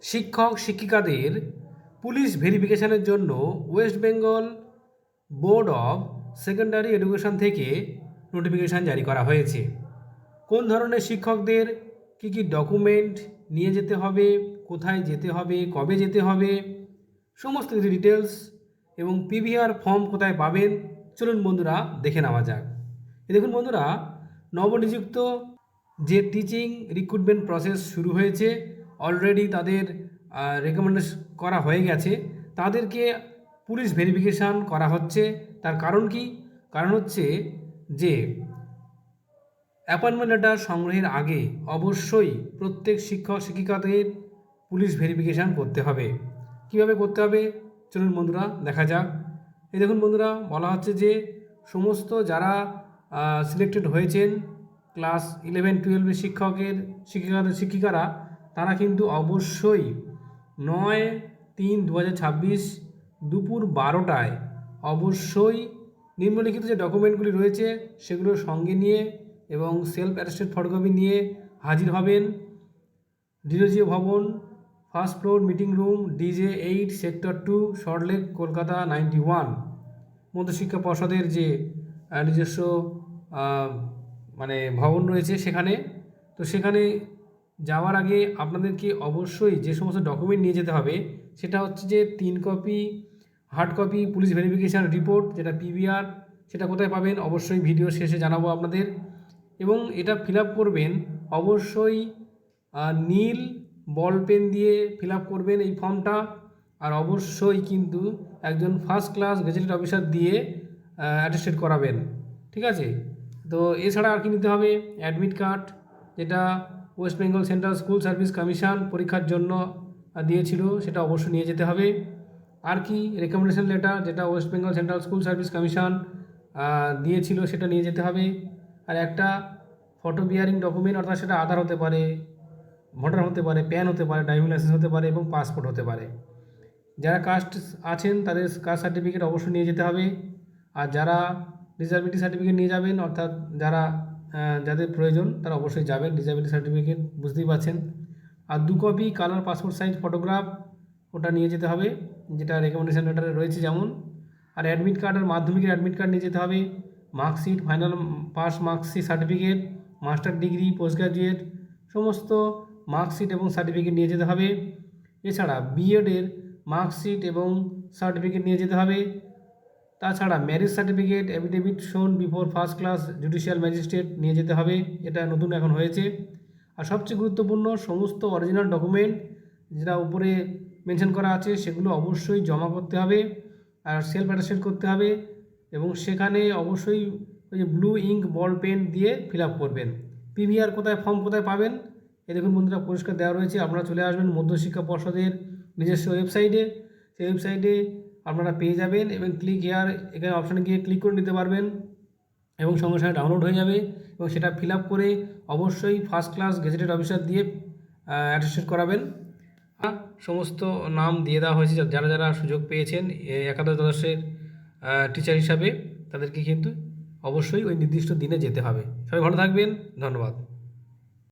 শিক্ষক শিক্ষিকাদের পুলিশ ভেরিফিকেশনের জন্য West Bengal board of secondary education থেকে নোটিফিকেশান জারি করা হয়েছে। কোন ধরনের শিক্ষকদের কী কী ডকুমেন্ট নিয়ে যেতে হবে, কোথায় যেতে হবে, কবে যেতে হবে, সমস্ত কিছু ডিটেলস এবং পিভিআর ফর্ম কোথায় পাবেন, চলুন বন্ধুরা দেখে নেওয়া যাক। দেখুন বন্ধুরা, নবনিযুক্ত যে টিচিং রিক্রুটমেন্ট প্রসেস শুরু হয়েছে, অলরেডি তাদের রেকমেন্ডেশন করা হয়ে গেছে, তাদেরকে পুলিশ ভেরিফিকেশান করা হচ্ছে। তার কারণ কি? কারণ হচ্ছে যে অ্যাপয়েন্টমেন্ট লেটার সংগ্রহের আগে অবশ্যই প্রত্যেক শিক্ষক শিক্ষিকাদের পুলিশ ভেরিফিকেশান করতে হবে। কিভাবে করতে হবে চলুন বন্ধুরা দেখা যাক। এই দেখুন বন্ধুরা, বলা হচ্ছে যে সমস্ত যারা সিলেক্টেড হয়েছেন ক্লাস 11-12 শিক্ষিকারা তারা কিন্তু অবশ্যই 9/3/2026 দুপুর 12টায় অবশ্যই নিম্নলিখিত যে ডকুমেন্টগুলি রয়েছে সেগুলোর সঙ্গে নিয়ে এবং সেলফ অ্যাটেস্টেড ফটোকপি নিয়ে হাজির হবেন ডিরোজিও ভবন, first floor, meeting room, DJ8, sector 2, Salt Lake, Kolkata 91, মধ্যশিক্ষা পর্ষদের যে নিজস্ব ভবন রয়েছে সেখানে। তো সেখানে যাওয়ার আগে আপনাদেরকে অবশ্যই যে সমস্ত ডকুমেন্ট নিয়ে যেতে হবে সেটা হচ্ছে যে 3 copy hard copy police verification report, যেটা PVR, সেটা কোথায় পাবেন অবশ্যই ভিডিও শেষে জানাবো আপনাদের। এবং এটা ফিল আপ করবেন অবশ্যই নীল বল পেন দিয়ে ফিল আপ করবেন এই ফর্মটা। আর অবশ্যই কিন্তু একজন ফার্স্ট ক্লাস গেজেটেড অফিসার দিয়ে অ্যাটেস্টেড করাবেন, ঠিক আছে? তো এছাড়া আর কি নিতে হবে, অ্যাডমিট কার্ড, যেটা West Bengal central school service commission পরীক্ষার জন্য দিয়েছিল, সেটা অবশ্যই নিয়ে যেতে হবে। আর কি রেকমেন্ডেশন লেটার, যেটা West Bengal central school service commission দিয়েছিল, সেটা নিয়ে যেতে হবে। আর একটা ফটো বিয়ারিং ডকুমেন্ট, অর্থাৎ সেটা আধার হতে পারে, ভোটার হতে পারে, প্যান হতে পারে, ড্রাইভিং লাইসেন্স হতে পারে এবং পাসপোর্ট হতে পারে। যারা কাস্ট আছেন তাদের কাস্ট সার্টিফিকেট অবশ্যই নিয়ে যেতে হবে। আর যারা ডিসএবিলিটি সার্টিফিকেট নিয়ে যাবেন, অর্থাৎ যাদের প্রয়োজন তারা অবশ্যই যাবেন, ডিসএবিলিটি সার্টিফিকেট বুঝতেই পারছেন। আর 2 copy colour passport size photograph ওটা নিয়ে যেতে হবে, যেটা রেকমেন্ডেশন লেটারে রয়েছে যেমন। আর অ্যাডমিট কার্ড আর মাধ্যমিকের অ্যাডমিট কার্ড নিয়ে যেতে হবে, marksheet, final pass marksheet certificate, master degree, post graduate সমস্ত মার্কশিট এবং সার্টিফিকেট নিয়ে যেতে হবে। এছাড়া বিএডের মার্কশিট এবং সার্টিফিকেট নিয়ে যেতে হবে। তাছাড়া ম্যারেজ সার্টিফিকেট, অ্যাফিডেভিট শোন before first class judicial magistrate নিয়ে যেতে হবে, এটা নতুন এখন হয়েছে। আর সবচেয়ে গুরুত্বপূর্ণ সমস্ত অরিজিনাল ডকুমেন্ট যেটা উপরে মেনশন করা আছে সেগুলো অবশ্যই জমা করতে হবে আর সেলফ অ্যাটেস্টেড করতে হবে। এবং সেখানে অবশ্যই ওই যে ব্লু ইঙ্ক বল পেন দিয়ে ফিল আপ করবেন। PVR কোথায়, ফর্ম কোথায় পাবেন, এই দেখুন বন্ধুরা পরিষ্কার দেওয়া রয়েছে। আপনারা চলে আসবেন মধ্যশিক্ষা পর্ষদের নিজস্ব ওয়েবসাইটে, সেই ওয়েবসাইটে আপনারা পেয়ে যাবেন এবং ক্লিক হেয়ার এখানে অপশানে গিয়ে ক্লিক করে নিতে পারবেন এবং সঙ্গে সঙ্গে ডাউনলোড হয়ে যাবে। এবং সেটা ফিল আপ করে অবশ্যই ফার্স্ট ক্লাস গেজেটেড অফিসার দিয়ে অ্যাটেস্টেড করাবেন। সমস্ত নাম দিয়ে দেওয়া হয়েছে যারা যারা সুযোগ পেয়েছেন একাদশ দ্বাদশের টিচার হিসাবে, তাদেরকে কিন্তু অবশ্যই ওই নির্দিষ্ট দিনে যেতে হবে। সবাই ভালো থাকবেন, ধন্যবাদ।